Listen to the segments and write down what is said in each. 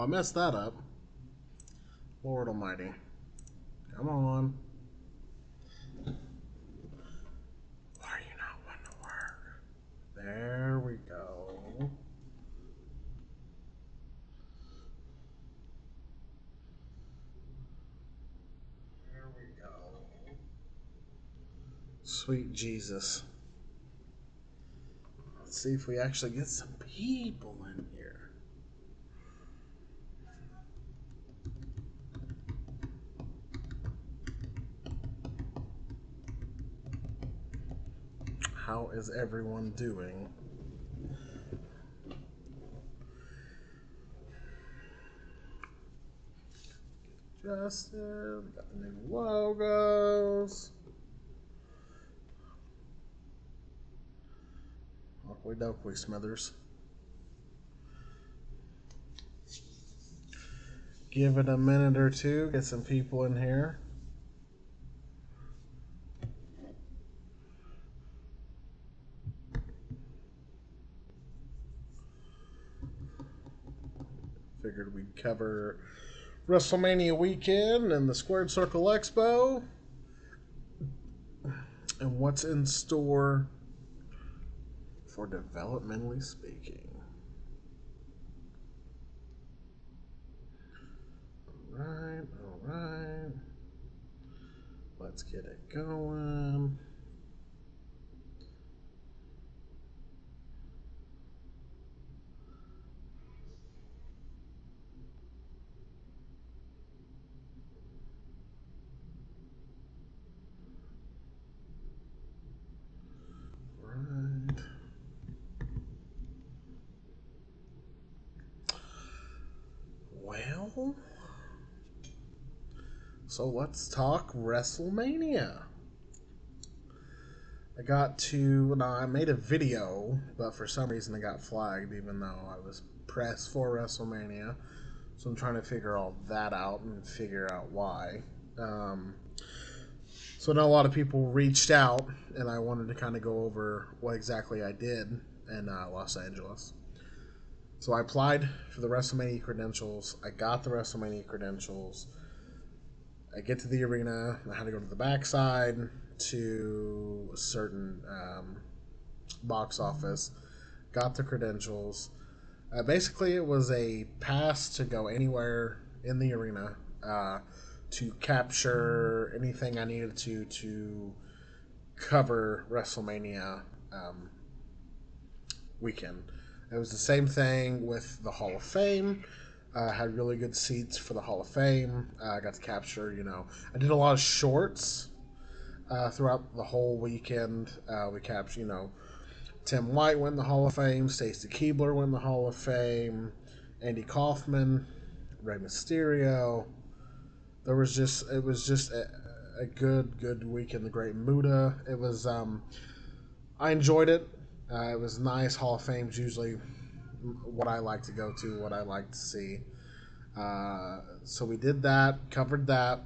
I messed that up. Lord almighty. Come on. Why are you not wanting to work? There we go. There we go. Sweet Jesus. Let's see if we actually get some people in here. How is everyone doing? Justin, we got the new logos. Oakley dokley, Smithers. Give it a minute or two, get some people in here. Figured we'd cover WrestleMania weekend and the Squared Circle Expo and what's in store for developmentally speaking. All right. Let's get it going. Well, so let's talk WrestleMania. I made a video, but for some reason it got flagged even though I was pressed for WrestleMania. So I'm trying to figure all that out and figure out why. So I know a lot of people reached out, and I wanted to kind of go over what exactly I did in Los Angeles. So I applied for the WrestleMania credentials. I got the WrestleMania credentials. I get to the arena. I had to go to the backside to a certain box office. Got the credentials. Basically, it was a pass to go anywhere in the arena to capture anything I needed to cover WrestleMania weekend. It was the same thing with the Hall of Fame. Had really good seats for the Hall of Fame. I got to capture, I did a lot of shorts throughout the whole weekend. We captured, Tim White win the Hall of Fame, Stacy Keibler win the Hall of Fame, Andy Kaufman, Rey Mysterio. It was just a good weekend. The Great Muta. It was I enjoyed it. It was nice. Hall of Fame's usually what I like to go to, what I like to see. So we did that, covered that.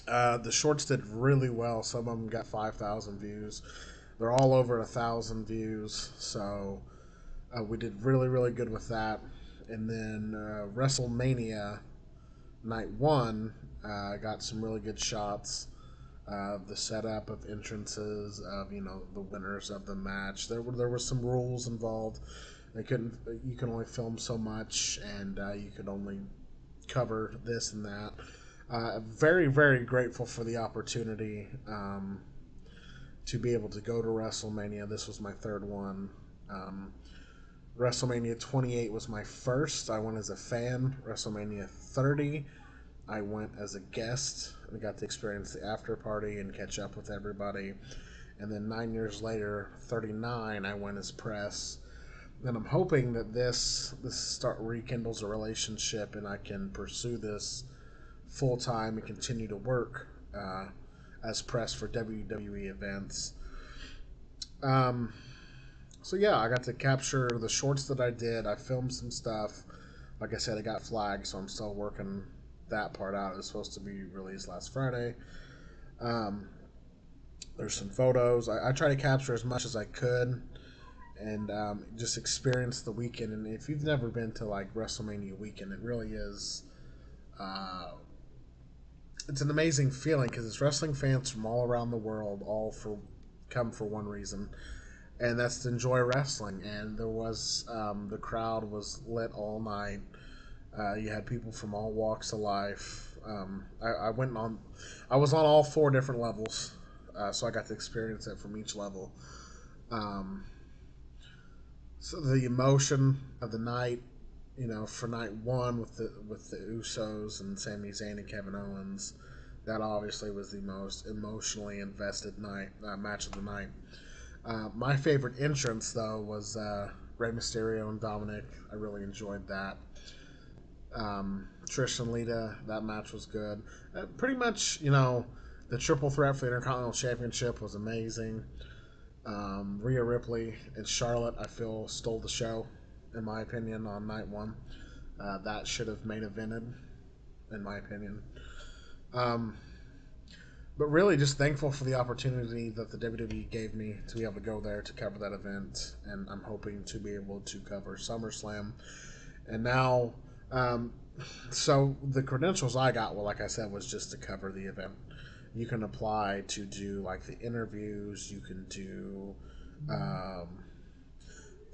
The shorts did really well. Some of them got 5,000 views. They're all over 1,000 views. So we did really good with that. And then WrestleMania night one got some really good shots. The setup of entrances of the winners of the match. There were some rules involved. You can only film so much, and you could only cover this and that. Very grateful for the opportunity to be able to go to WrestleMania. This was my third one. WrestleMania 28 was my first. I went as a fan. WrestleMania 30, I went as a guest and got to experience the after party and catch up with everybody. And then 9 years later, 39, I went as press. And I'm hoping that this rekindles a relationship and I can pursue this full time and continue to work as press for WWE events. So yeah, I got to capture the shorts that I did. I filmed some stuff. Like I said, it got flagged, so I'm still working that part out. It was supposed to be released last Friday. There's some photos. I try to capture as much as I could, and just experience the weekend. And if you've never been to like WrestleMania weekend, it really is. It's an amazing feeling because it's wrestling fans from all around the world, all for come for one reason, and that's to enjoy wrestling. And there was the crowd was lit all night. You had people from all walks of life. I went on, I was on all four different levels, so I got to experience it from each level. Um, so the emotion of the night, for night one with the Usos and Sami Zayn and Kevin Owens, that obviously was the most emotionally invested night match of the night. My favorite entrance though was Rey Mysterio and Dominic. I really enjoyed that. Trish and Lita, that match was good. Pretty much, the triple threat for the Intercontinental Championship was amazing. Rhea Ripley and Charlotte, I feel, stole the show, in my opinion, on night one. That should have main evented, in my opinion. Um, but really, just thankful for the opportunity that the WWE gave me to be able to go there to cover that event, and I'm hoping to be able to cover SummerSlam. And now, so the credentials I got, well, like I said, was just to cover the event. You can apply to do like the interviews. You can do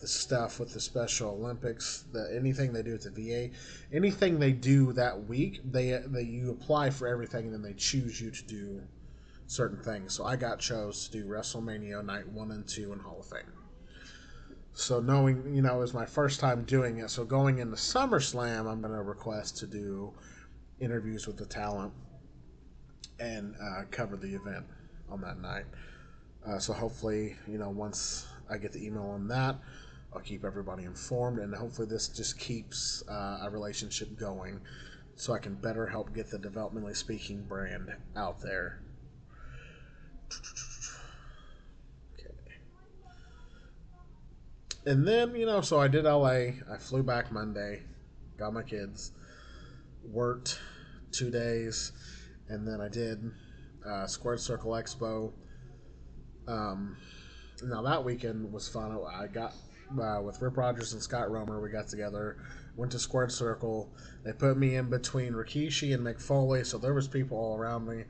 the stuff with the Special Olympics. Anything they do at the VA, anything they do that week, they you apply for everything, and then they choose you to do certain things. So I got chose to do WrestleMania night 1 and 2 in Hall of Fame. So knowing, it was my first time doing it. So going into SummerSlam, I'm going to request to do interviews with the talent and cover the event on that night. So hopefully, once I get the email on that, I'll keep everybody informed, and hopefully this just keeps a relationship going so I can better help get the Developmentally Speaking brand out there. Okay. And then, so I did LA. I flew back Monday, got my kids, worked 2 days, and then I did Squared Circle Expo. Now that weekend was fun. I got with Rip Rogers and Scott Romer. We got together, went to Squared Circle. They put me in between Rikishi and Mick Foley, so there was people all around me.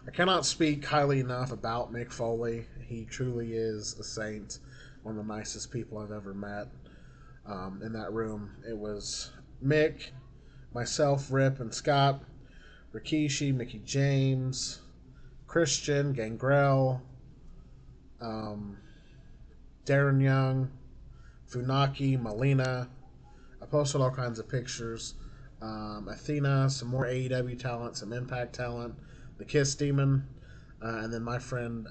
I cannot speak highly enough about Mick Foley. He truly is a saint, one of the nicest people I've ever met. In that room, it was Mick, myself, Rip, and Scott, Rikishi, Mickey James, Christian, Gangrel, Darren Young, Funaki, Melina. I posted all kinds of pictures. Athena, some more AEW talent, some Impact talent, the Kiss Demon, and then my friend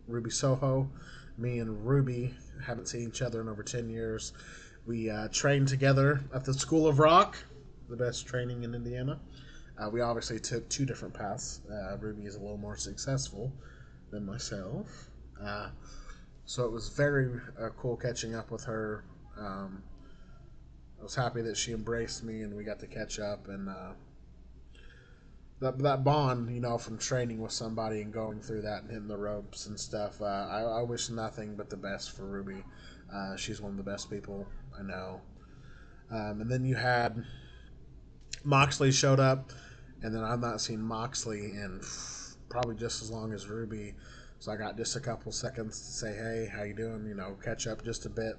Ruby Soho. Me and Ruby haven't seen each other in over 10 years. We trained together at the School of Rock, the best training in Indiana. We obviously took two different paths. Ruby is a little more successful than myself. So it was very cool catching up with her. I was happy that she embraced me and we got to catch up. And that bond, from training with somebody and going through that and hitting the ropes and stuff, I wish nothing but the best for Ruby. She's one of the best people I know. And then you had Moxley showed up, and then I've not seen Moxley in probably just as long as Ruby. So I got just a couple seconds to say, hey, how you doing? Catch up just a bit,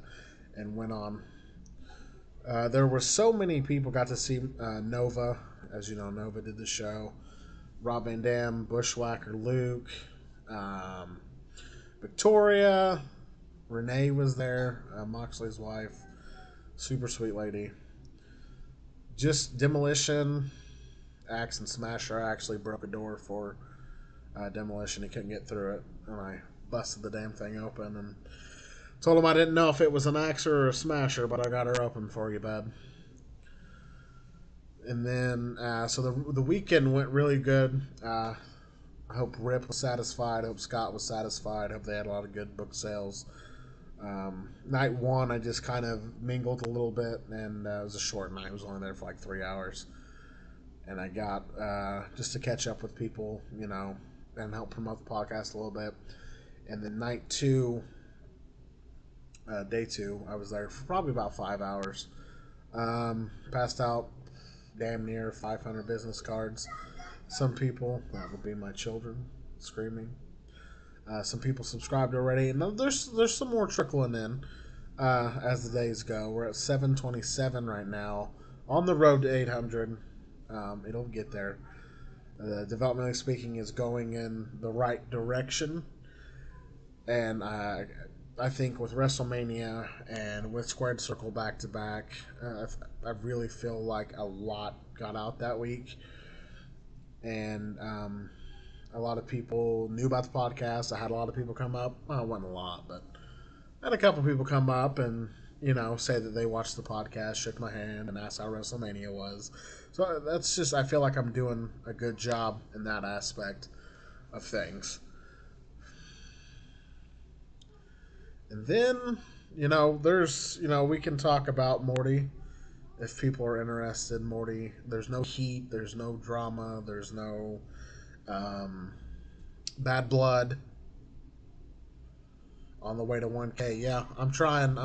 and went on. There were so many people got to see Nova. As you know, Nova did the show. Rob Van Dam, Bushwhacker Luke, Victoria, Renee was there, Moxley's wife. Super sweet lady. Just Demolition, Axe, and Smasher actually broke a door for Demolition. He couldn't get through it, and I busted the damn thing open and told him I didn't know if it was an Axer or a Smasher, but I got her open for you, bud. And then, so the weekend went really good. I hope Rip was satisfied. I hope Scott was satisfied. I hope they had a lot of good book sales. Night one, I just kind of mingled a little bit, and it was a short night. I was only there for like 3 hours. And I got just to catch up with people, and help promote the podcast a little bit. And then night two, day 2. I was there for probably about 5 hours. Passed out damn near 500 business cards. Some people, that would be my children, screaming. Some people subscribed already, and there's some more trickling in as the days go. We're at 727 right now, on the road to 800. It'll get there. Developmentally speaking, is going in the right direction, and I think with WrestleMania and with Squared Circle back to back, I really feel like a lot got out that week, and a lot of people knew about the podcast. I had a lot of people come up. Well, it wasn't a lot, but I had a couple people come up and say that they watched the podcast, shook my hand, and asked how WrestleMania was. So that's just, I feel like I'm doing a good job in that aspect of things. And then, there's, we can talk about Morty if people are interested. Morty, there's no heat, there's no drama, there's no bad blood. On the way to 1K. Yeah, I'm trying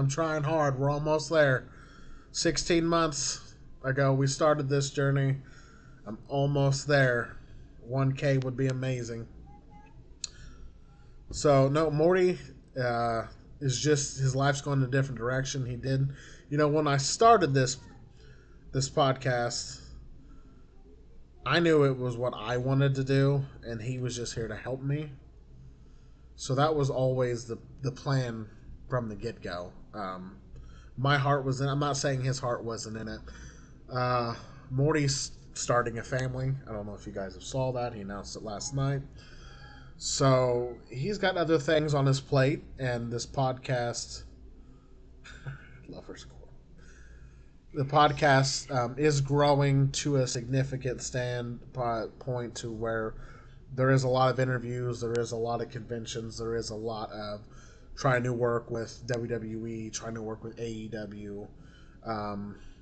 hard. We're almost there. 16 months ago we started this journey. I'm almost there. 1K would be amazing. So no, Morty is just, his life's going in a different direction. He did, when I started this podcast, I knew it was what I wanted to do, and he was just here to help me. So that was always the plan from the get-go. My heart was in, I'm not saying his heart wasn't in it. Morty's starting a family. I don't know if you guys have saw that. He announced it last night. So he's got other things on his plate, and this podcast, love her score. The podcast is growing to a significant standpoint to where there is a lot of interviews, there is a lot of conventions, there is a lot of trying to work with WWE, trying to work with AEW.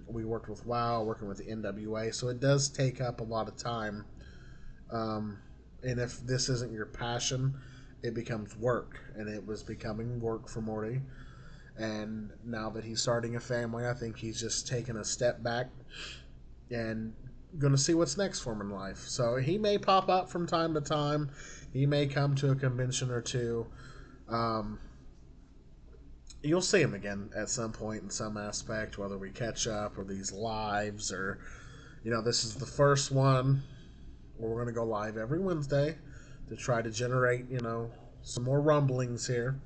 We worked with WoW, working with the NWA, so it does take up a lot of time. And if this isn't your passion, it becomes work, and it was becoming work for Morty. And now that he's starting a family, I think he's just taken a step back and going to see what's next for him in life. So he may pop up from time to time. He may come to a convention or two. You'll see him again at some point in some aspect, whether we catch up or these lives or, this is the first one where we're going to go live every Wednesday to try to generate, some more rumblings here.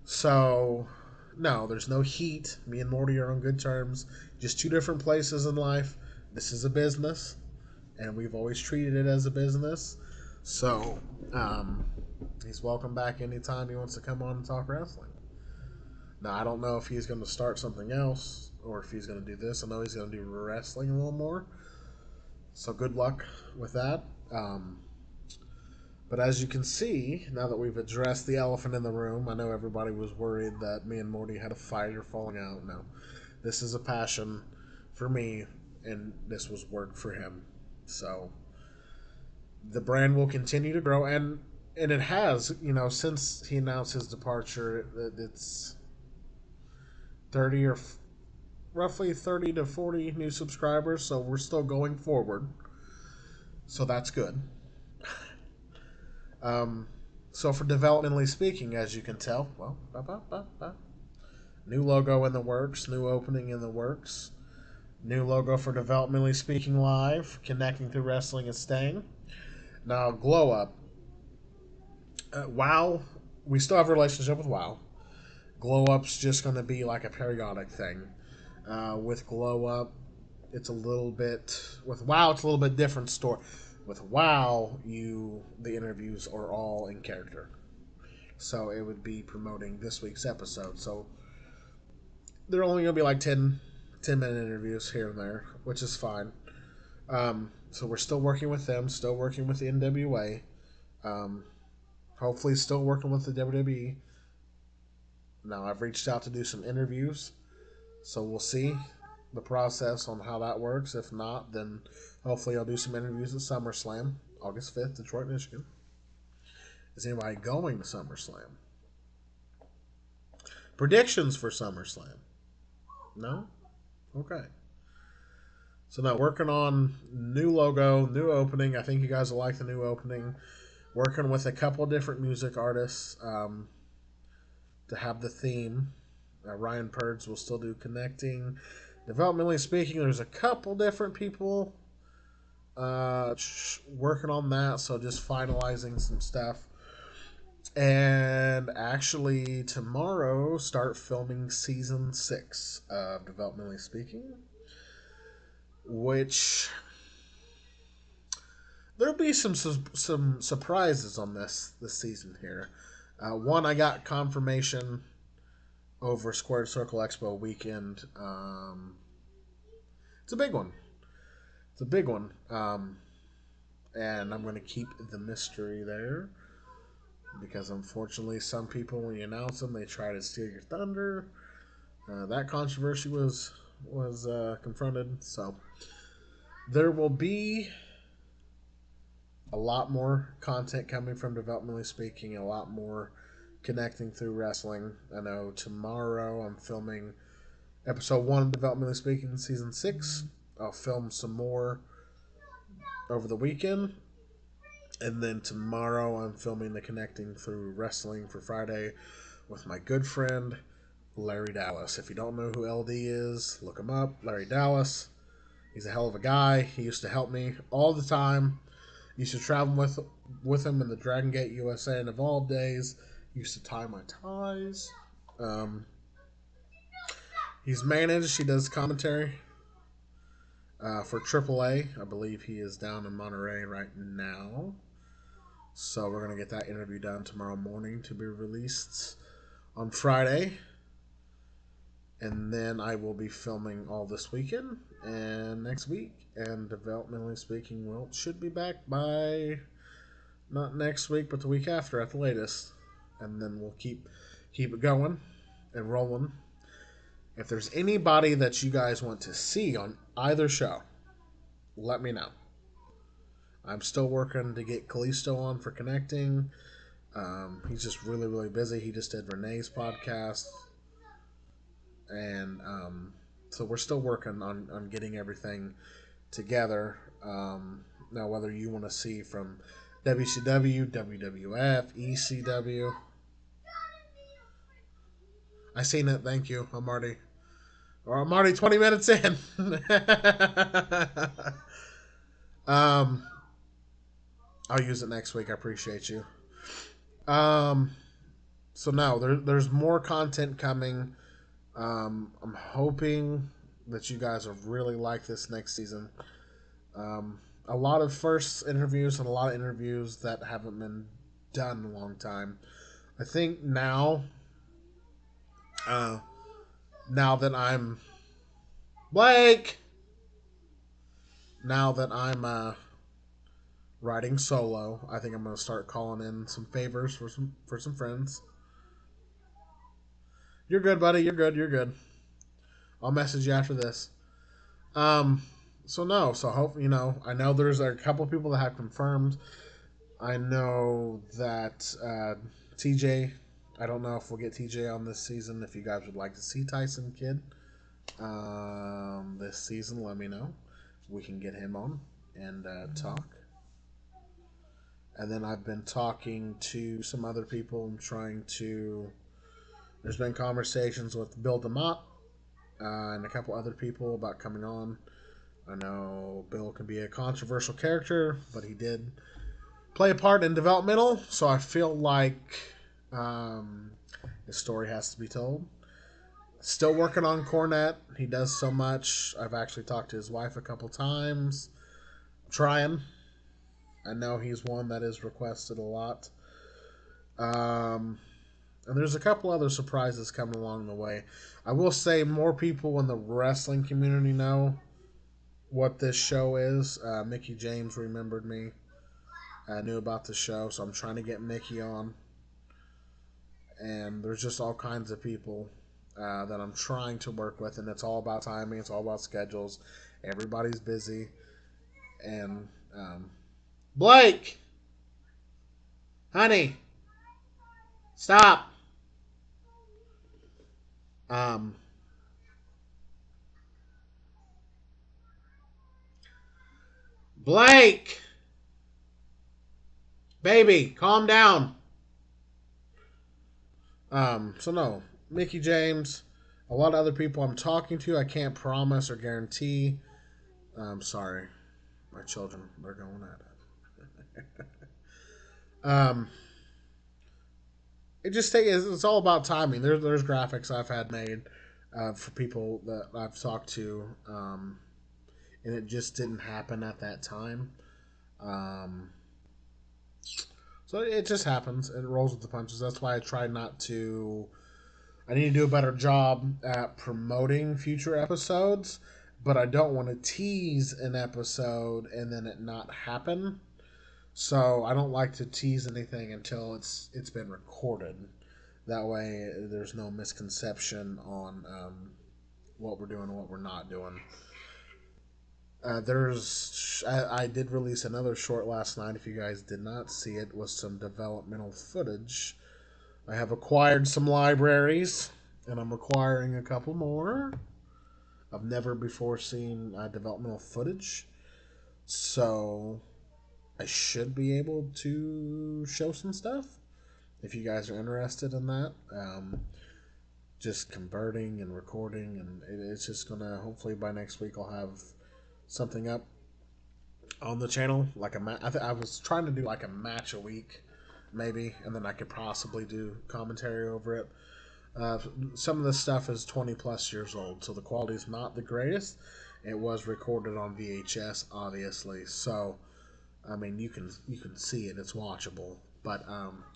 So, no, there's no heat. Me and Morty are on good terms. Just two different places in life. This is a business, and we've always treated it as a business. So, he's welcome back anytime he wants to come on and talk wrestling. Now, I don't know if he's going to start something else or if he's going to do this. I know he's going to do wrestling a little more. So, good luck with that. But as you can see, now that we've addressed the elephant in the room, I know everybody was worried that me and Morty had a fight or falling out. No, this is a passion for me, and this was work for him. So the brand will continue to grow, and it has, since he announced his departure, it's 30 or roughly 30 to 40 new subscribers, so we're still going forward. So that's good. So for developmentally speaking, as you can tell, well, new logo in the works, new opening in the works, new logo for developmentally speaking live, connecting through wrestling and staying. Now, Glow Up. WoW, we still have a relationship with WoW. Glow Up's just going to be like a periodic thing. With Glow Up, it's a little bit, with WoW, it's a little bit different story. With WoW, the interviews are all in character. So it would be promoting this week's episode. So they're only going to be like 10-minute interviews here and there, which is fine. So we're still working with them, still working with the NWA. Hopefully still working with the WWE. Now, I've reached out to do some interviews. So we'll see the process on how that works. If not, then hopefully I'll do some interviews at SummerSlam, August 5th, Detroit, Michigan. Is anybody going to SummerSlam? Predictions for SummerSlam? No? Okay. So now working on new logo, new opening. I think you guys will like the new opening. Working with a couple different music artists to have the theme. Ryan Purds will still do connecting. Developmentally speaking, there's a couple different people working on that, so just finalizing some stuff. And actually, tomorrow, start filming season 6 of Developmentally Speaking, which there'll be some surprises on this season here. One, I got confirmation over Squared Circle Expo weekend. It's a big one. It's a big one. And I'm going to keep the mystery there because unfortunately, some people, when you announce them, they try to steal your thunder. That controversy was confronted. So there will be a lot more content coming from Developmentally Speaking, a lot more connecting through wrestling. I know tomorrow I'm filming episode 1 of Developmentally Speaking, season 6. I'll film some more over the weekend. And then tomorrow I'm filming the Connecting Through Wrestling for Friday with my good friend Larry Dallas. If you don't know who LD is, look him up. Larry Dallas. He's a hell of a guy. He used to help me all the time. Used to travel with him in the Dragon Gate USA and Evolve days. Used to tie my ties. He's managed. He does commentary for AAA. I believe he is down in Monterey right now. So we're going to get that interview done tomorrow morning to be released on Friday. And then I will be filming all this weekend and next week. And Developmentally Speaking should be back by not next week, but the week after at the latest. And then we'll keep it going and rolling. If there's anybody that you guys want to see on either show, let me know. I'm still working to get Kalisto on for connecting. He's just really, really busy. He just did Renee's podcast. And so we're still working on getting everything together. Now, whether you want to see from WCW, WWF, ECW. I seen it. Thank you. I'm already 20 minutes in. I'll use it next week. I appreciate you. So now there's more content coming. I'm hoping that you guys will really like this next season. A lot of first interviews and a lot of interviews that haven't been done in a long time. I think now that I'm Blake, now that I'm riding solo, I think I'm going to start calling in some favors for some friends. You're good, buddy. You're good. I'll message you after this. So hope I know there's a couple people that have confirmed. I know that TJ. I don't know if we'll get TJ on this season. If you guys would like to see Tyson Kidd this season, let me know. We can get him on and talk. And then I've been talking to some other people and there's been conversations with Bill DeMott and a couple other people about coming on. I know Bill can be a controversial character, but he did play a part in developmental, so I feel like his story has to be told. Still working on Cornette. He does so much. I've actually talked to his wife a couple times. I'm trying. I know he's one that is requested a lot. And there's a couple other surprises coming along the way. I will say more people in the wrestling community know what this show is. Mickey James remembered me. I knew about the show, so I'm trying to get Mickey on. And there's just all kinds of people that I'm trying to work with, and it's all about timing. It's all about schedules. Everybody's busy. And Blake! Honey! Stop! Um, Blake, baby, calm down. So no, Mickey James, a lot of other people I'm talking to, I can't promise or guarantee. I'm sorry, my children, they're going at it. um, it just it's all about timing. There's graphics I've had made for people that I've talked to, and it just didn't happen at that time. Um, so it just happens. It rolls with the punches. That's why I try not to. I need to do a better job at promoting future episodes, but I don't want to tease an episode and then it not happen. So I don't like to tease anything until it's been recorded. That way, there's no misconception on what we're doing and what we're not doing. I did release another short last night. If you guys did not see it, with some developmental footage. I have acquired some libraries, and I'm acquiring a couple more. I've never before seen developmental footage, so I should be able to show some stuff if you guys are interested in that. Just converting and recording, and it's just gonna, hopefully by next week I'll have something up on the channel. Like I was trying to do like a match a week, maybe, and then I could possibly do commentary over it. Some of this stuff is 20 plus years old, so the quality is not the greatest. It was recorded on VHS, obviously, so I mean you can see it. It's watchable, but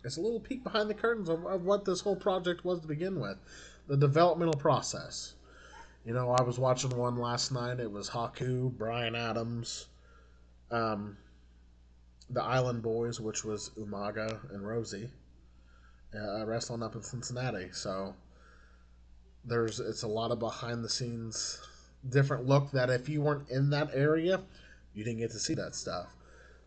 it's a little peek behind the curtains of what this whole project was to begin with, the developmental process. You know, I was watching one last night. It was Haku, Brian Adams, um, the Island Boys, which was Umaga and Rosie, wrestling up in Cincinnati. So it's a lot of behind the scenes, different look that if you weren't in that area, you didn't get to see that stuff.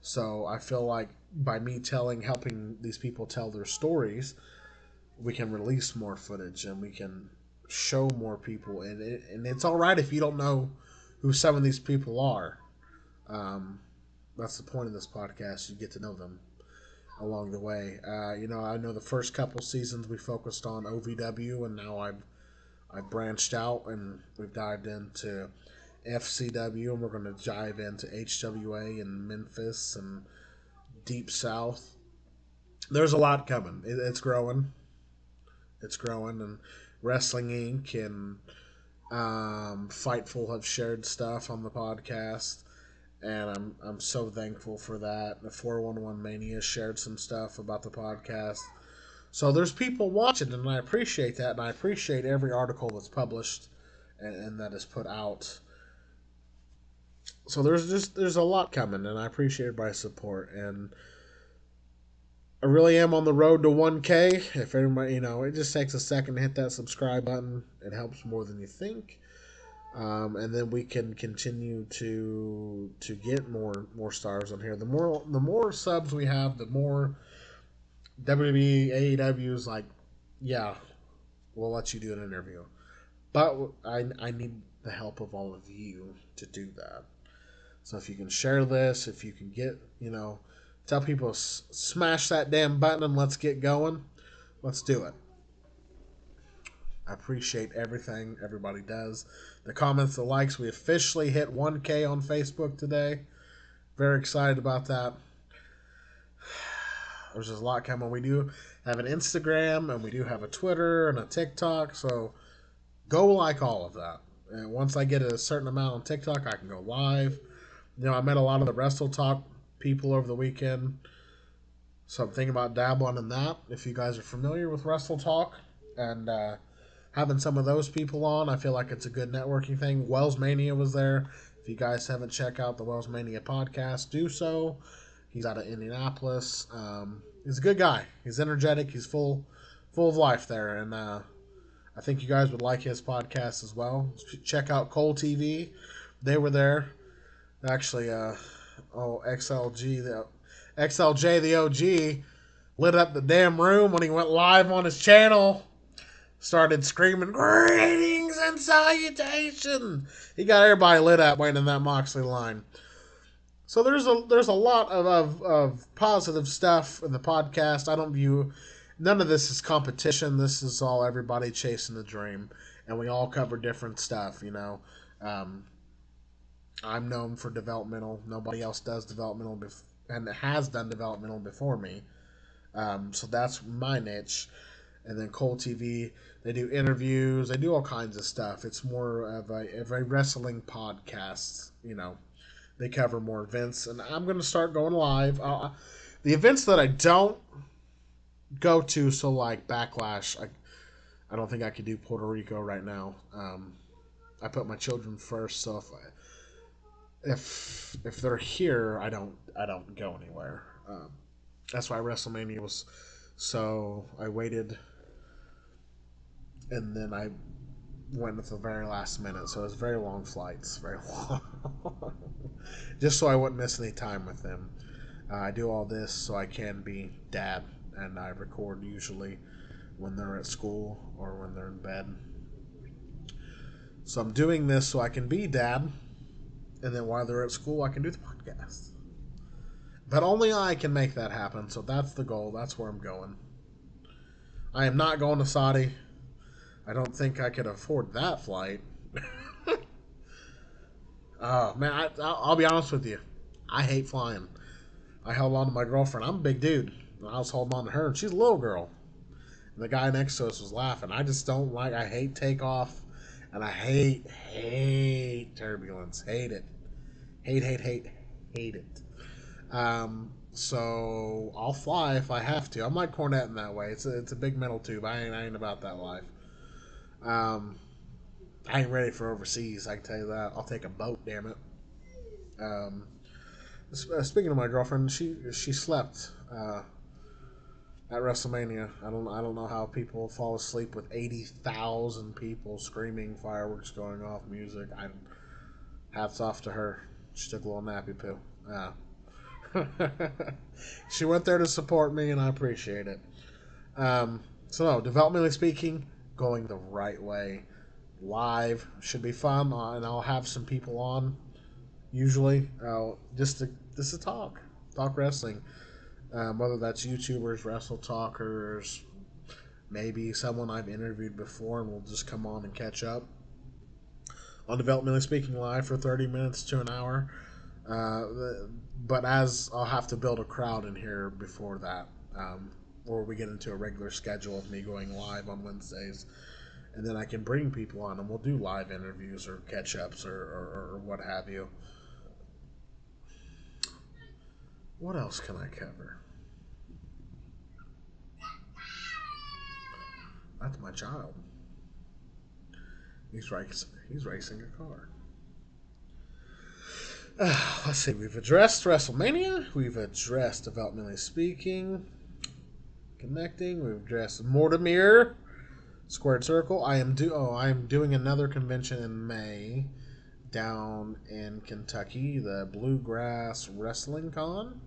So I feel like by me helping these people tell their stories, we can release more footage and we can show more people. And it's all right if you don't know who some of these people are. Um, that's the point of this podcast. You get to know them along the way. I know the first couple seasons we focused on OVW, and now I've branched out and we've dived into FCW, and we're going to dive into HWA and Memphis and Deep South. There's a lot coming. It's growing. It's growing, and Wrestling Inc. and Fightful have shared stuff on the podcast, and I'm so thankful for that. The 411 Mania shared some stuff about the podcast. So there's people watching, and I appreciate that, and I appreciate every article that's published and that is put out. So there's a lot coming, and I appreciate everybody's support. And I really am on the road to 1K. If everybody, it just takes a second to hit that subscribe button. It helps more than you think. And then we can continue to get more stars on here. The more subs we have, the more WWE, AEW is like, yeah, we'll let you do an interview. But I need the help of all of you to do that. So if you can share this, if you can get, tell people, smash that damn button and let's get going. Let's do it. I appreciate everything everybody does. The comments, the likes. We officially hit 1K on Facebook today. Very excited about that. There's just a lot coming. We do have an Instagram, and we do have a Twitter and a TikTok. So go like all of that. And once I get a certain amount on TikTok, I can go live. I met a lot of the Wrestle Talk people over the weekend. So I'm thinking about dabbling in that. If you guys are familiar with Wrestle Talk and having some of those people on, I feel like it's a good networking thing. Wells Mania was there. If you guys haven't checked out the Wells Mania podcast, do so. He's out of Indianapolis. He's a good guy. He's energetic. He's full of life there. And I think you guys would like his podcast as well. Check out Cole TV. They were there. Actually, XLJ, the OG, lit up the damn room when he went live on his channel. started screaming, "Greetings and salutation!" He got everybody lit up waiting that Moxley line. So there's a lot of positive stuff in the podcast. I don't view none of this is competition. This is all everybody chasing the dream, and we all cover different stuff. Um, I'm known for developmental. Nobody else does developmental and has done developmental before me. So that's my niche. And then Cole TV, they do interviews. They do all kinds of stuff. It's more of a wrestling podcast. They cover more events, and I'm going to start going live. The events that I don't go to, so like Backlash, I don't think I could do Puerto Rico right now. I put my children first, so if they're here, I don't go anywhere. That's why WrestleMania was. So I waited, and then I went at the very last minute. So it was very long flights, very long, just so I wouldn't miss any time with them. I do all this so I can be dad, and I record usually when they're at school or when they're in bed. So I'm doing this so I can be dad, and then while they're at school, I can do the podcast. But only I can make that happen, so that's the goal. That's where I'm going. I am not going to Saudi. I don't think I could afford that flight. Oh, man, I'll be honest with you. I hate flying. I held on to my girlfriend. I'm a big dude. I was holding on to her, and she's a little girl. And the guy next to us was laughing. I just don't like, I hate takeoff, and I hate turbulence. Hate it. Hate it. So I'll fly if I have to. I'm like Cornette in that way. It's a big metal tube. I ain't about that life. I ain't ready for overseas. I can tell you that. I'll take a boat. Damn it. Speaking of my girlfriend, she slept at WrestleMania. I don't know how people fall asleep with 80,000 people screaming, fireworks going off, music. Hats off to her. She took a little nappy poo. She went there to support me, and I appreciate it. So no, developmentally speaking, going the right way. Live should be fun, and I'll have some people on. Usually, just to talk wrestling. Whether that's YouTubers, wrestle talkers, maybe someone I've interviewed before, and we'll just come on and catch up. On developmentally speaking, live for 30 minutes to an hour. But as I'll have to build a crowd in here before that, or we get into a regular schedule of me going live on Wednesdays, and then I can bring people on and we'll do live interviews or catch-ups or what have you. What else can I cover? That's my child. He's racing a car. Let's see. We've addressed WrestleMania. We've addressed developmentally speaking, connecting. We've addressed Mortimer, Squared Circle. I am doing another convention in May down in Kentucky, the Bluegrass Wrestling Con.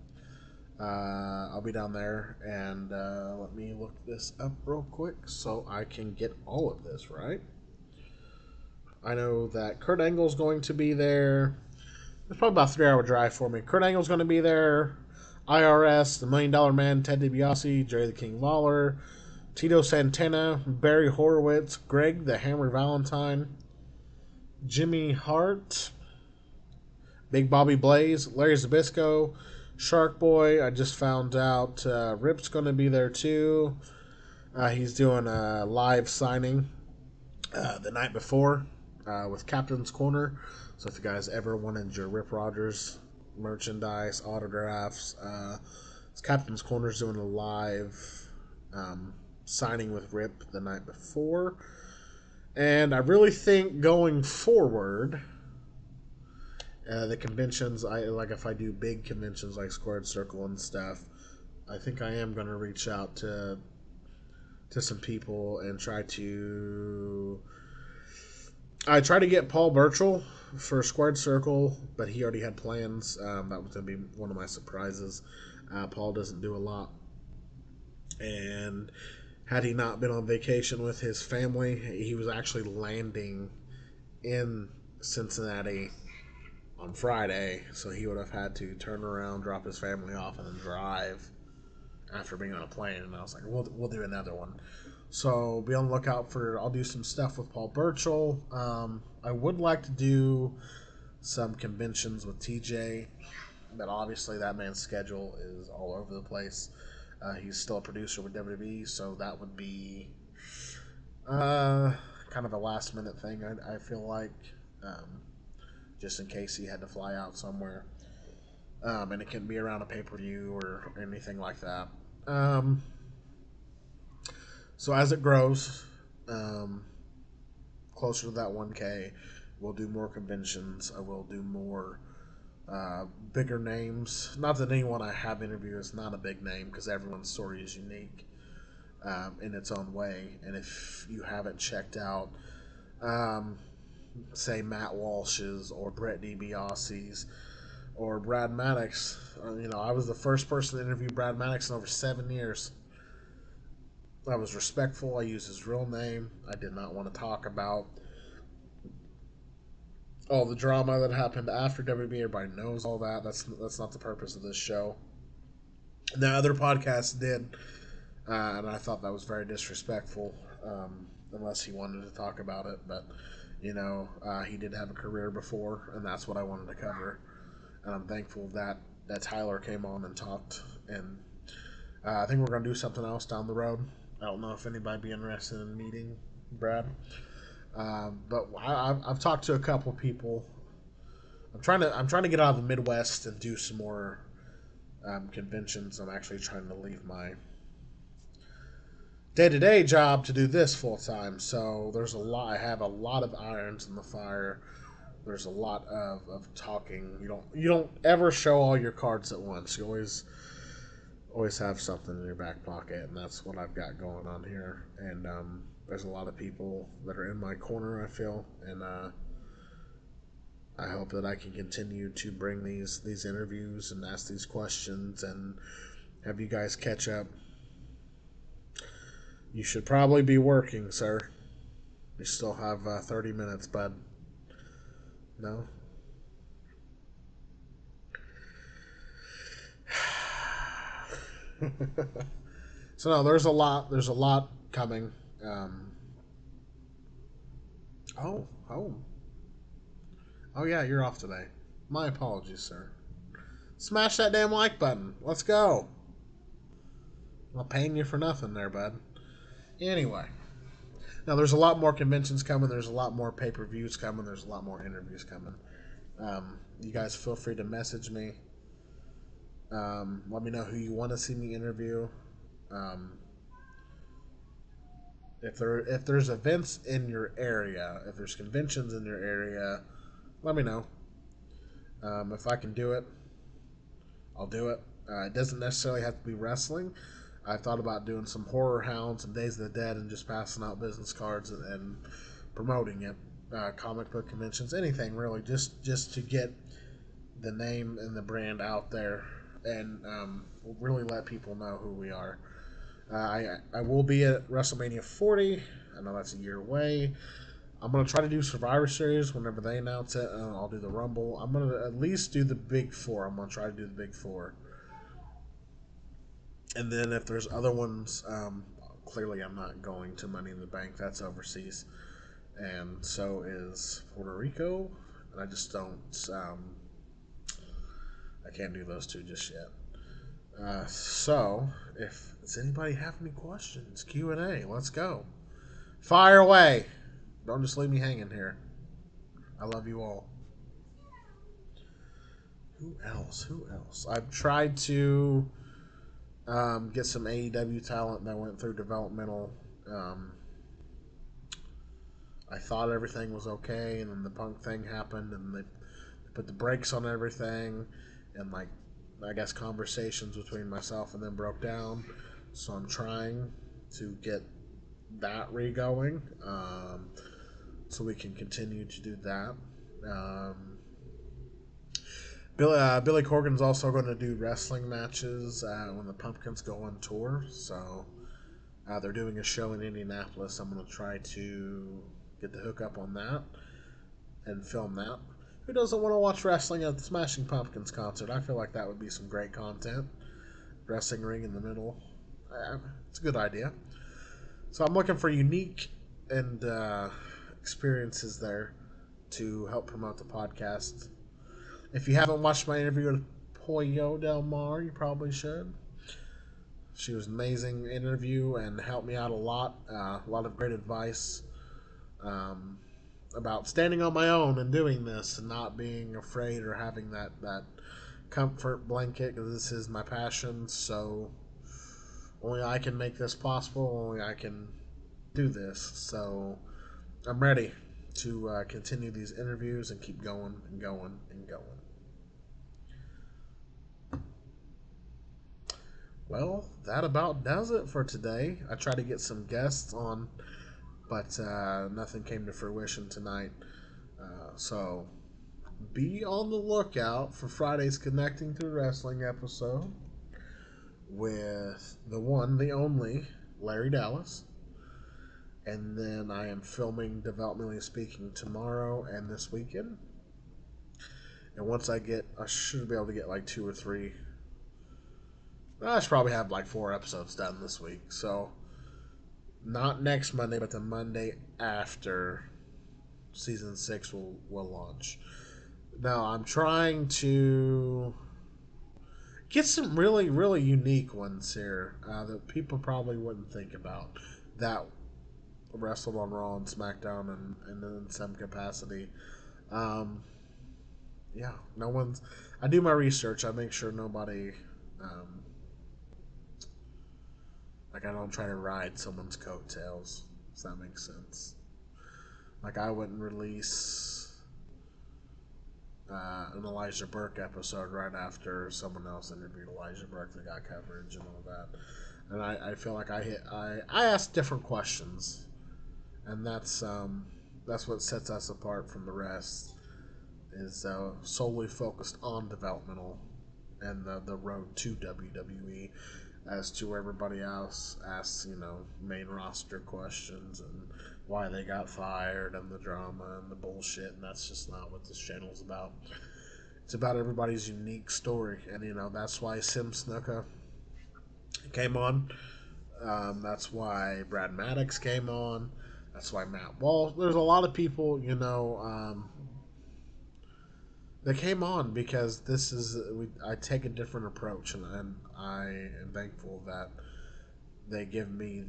I'll be down there, and let me look this up real quick so I can get all of this right. I know that Kurt Angle's going to be there. It's probably about a 3-hour drive for me. Kurt Angle's going to be there. IRS, the $1 Million Man, Ted DiBiase, Jerry the King Lawler, Tito Santana, Barry Horowitz, Greg the Hammer Valentine, Jimmy Hart, Big Bobby Blaze, Larry Zbyszko, Shark Boy. I just found out Rip's going to be there too. He's doing a live signing the night before with Captain's Corner. So if you guys ever wanted your Rip Rogers merchandise, autographs, Captain's Corner's doing a live signing with Rip the night before. And I really think going forward, the conventions, if I do big conventions like Squared Circle and stuff, I think I am going to reach out to some people and try to get Paul Burchill for Squared Circle, but he already had plans. That was going to be one of my surprises. Paul doesn't do a lot. And Had he not been on vacation with his family, he was actually landing in Cincinnati on Friday, so he would have had to turn around, drop his family off, and then drive after being on a plane. And I was like, we'll do another one. So be on the lookout for. I'll do some stuff with Paul Burchill. I would like to do some conventions with TJ, but obviously that man's schedule is all over the place. He's still a producer with WWE, so that would be kind of a last minute thing. I feel like, just in case he had to fly out somewhere, and it can be around a pay-per-view or anything like that. So as it grows closer to that 1K, we'll do more conventions. I will do more bigger names. Not that anyone I have interviewed is not a big name, because everyone's story is unique in its own way. And if you haven't checked out, say, Matt Walsh's or Brett DiBiase's or Brad Maddox, I was the first person to interview Brad Maddox in over 7 years. I was respectful. I used his real name. I did not want to talk about all the drama that happened after WWE. Everybody knows all that. That's not the purpose of this show. The other podcasts did, and I thought that was very disrespectful, unless he wanted to talk about it. But, he did have a career before, and that's what I wanted to cover. And I'm thankful that Tyler came on and talked. And I think we're going to do something else down the road. I don't know if anybody be interested in meeting Brad. But I've talked to a couple of people. I'm trying to get out of the Midwest and do some more conventions. I'm actually trying to leave my day-to-day job to do this full time. So there's a lot. I have a lot of irons in the fire. There's a lot of talking. You don't ever show all your cards at once. You always have something in your back pocket, and that's what I've got going on here. And there's a lot of people that are in my corner, I feel, and I hope that I can continue to bring these interviews and ask these questions and have you guys catch up. You should probably be working, sir. You still have 30 minutes, bud. No? So no, there's a lot coming. Oh yeah, you're off today. My apologies, sir. Smash that damn like button. Let's go. I'm not paying you for nothing there, bud. Anyway. Now, there's a lot more conventions coming. There's a lot more pay-per-views coming. There's a lot more interviews coming. You guys feel free to message me. Let me know who you want to see me interview. If there's events in your area, if there's conventions in your area, let me know. If I can do it, I'll do it. It doesn't necessarily have to be wrestling. I thought about doing some Horror Hounds and Days of the Dead and just passing out business cards and promoting it. Comic book conventions, anything really, just to get the name and the brand out there and really let people know who we are. I will be at WrestleMania 40. I know that's a year away. I'm going to try to do Survivor Series whenever they announce it, and I'll do the Rumble. I'm going to at least do the Big Four. I'm going to try to do the Big Four. And then if there's other ones, clearly I'm not going to Money in the Bank. That's overseas. And so is Puerto Rico. And I just don't... I can't do those two just yet. So, does anybody have any questions? Q&A. Let's go. Fire away. Don't just leave me hanging here. I love you all. Who else? I've tried to get some AEW talent that went through developmental. I thought everything was okay, and then the Punk thing happened, and they put the brakes on everything, and I guess conversations between myself and them broke down. So I'm trying to get that re-going, so we can continue to do that. Billy Corgan's also going to do wrestling matches when the Pumpkins go on tour. So They're doing a show in Indianapolis. I'm going to try to get the hook up on that and film that. Who doesn't want to watch wrestling at the Smashing Pumpkins concert? I feel like that would be some great content. Wrestling ring in the middle. It's a good idea. So I'm looking for unique and experiences there to help promote the podcast. If you haven't watched my interview with Pollo Del Mar, you probably should. She was an amazing interview and helped me out a lot of great advice about standing on my own and doing this and not being afraid or having that comfort blanket, because this is my passion. So only I can make this possible. Only I can do this. So I'm ready to continue these interviews and keep going and going and going. Well, that about does it for today. I tried to get some guests on, but nothing came to fruition tonight. So be on the lookout for Friday's Connecting Through Wrestling episode with the one, the only, Larry Dallas. And then I am filming Developmentally Speaking tomorrow and this weekend. And once I should be able to get like 2 or 3. I should probably have like 4 episodes done this week. So, not next Monday, but the Monday after Season 6 will launch. Now, I'm trying to get some really, really unique ones here that people probably wouldn't think about that wrestled on Raw and SmackDown and in some capacity. Yeah, no one's... I do my research. I make sure nobody... I don't try to ride someone's coattails. Does that make sense? Like, I wouldn't release an Elijah Burke episode right after someone else interviewed Elijah Burke that got coverage and all that. And I feel like I ask different questions, and that's what sets us apart from the rest. Is solely focused on developmental and the road to WWE. As to everybody else asks, main roster questions and why they got fired and the drama and the bullshit, and that's just not what this channel is about. It's about everybody's unique story, and that's why Sim Snuka came on. That's why Brad Maddox came on. That's why Matt Walsh. There's a lot of people, that came on because I take a different approach, and I am thankful that they give me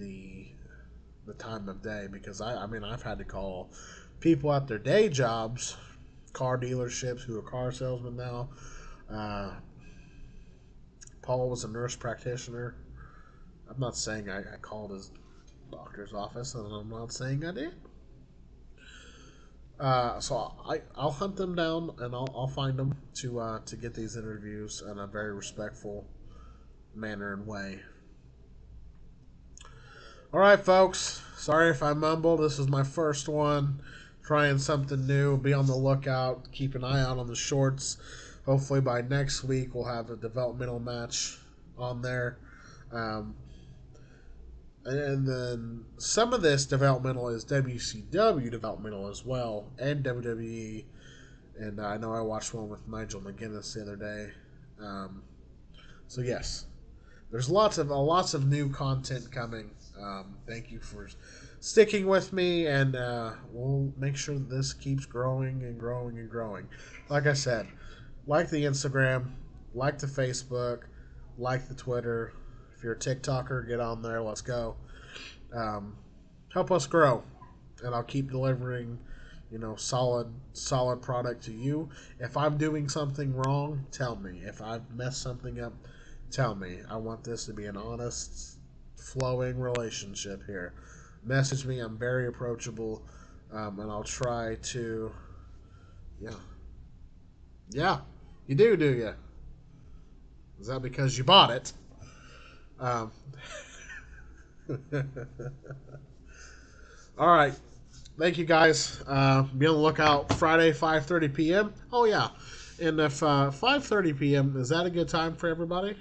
the time of day, because I've had to call people at their day jobs, car dealerships, who are car salesmen now. Paul was a nurse practitioner. I'm not saying I called his doctor's office, and I'm not saying I did. So I'll hunt them down, and I'll find them to get these interviews in a very respectful manner and way. All right, folks. Sorry if I mumble. This is my first one. Trying something new. Be on the lookout. Keep an eye out on the shorts. Hopefully by next week we'll have a developmental match on there. And then some of this developmental is WCW developmental as well, and WWE. And I know I watched one with Nigel McGuinness the other day. So yes, there's lots of new content coming. Thank you for sticking with me, and we'll make sure that this keeps growing and growing and growing. Like I said, like the Instagram, like the Facebook, like the Twitter. If you're a TikToker, get on there. Let's go. Help us grow, and I'll keep delivering, solid product to you. If I'm doing something wrong, tell me. If I've messed something up, tell me. I want this to be an honest, flowing relationship here. Message me. I'm very approachable, and I'll try to. Yeah, you do you? Is that because you bought it? All right. Thank you, guys. Be on the lookout Friday, 5:30 p.m. Oh, yeah. And if 5:30 p.m., is that a good time for everybody?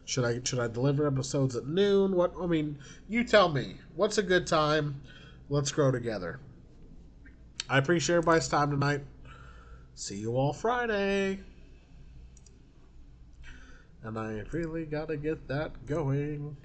Should I deliver episodes at noon? What I mean, you tell me. What's a good time? Let's grow together. I appreciate everybody's time tonight. See you all Friday. And I really gotta get that going.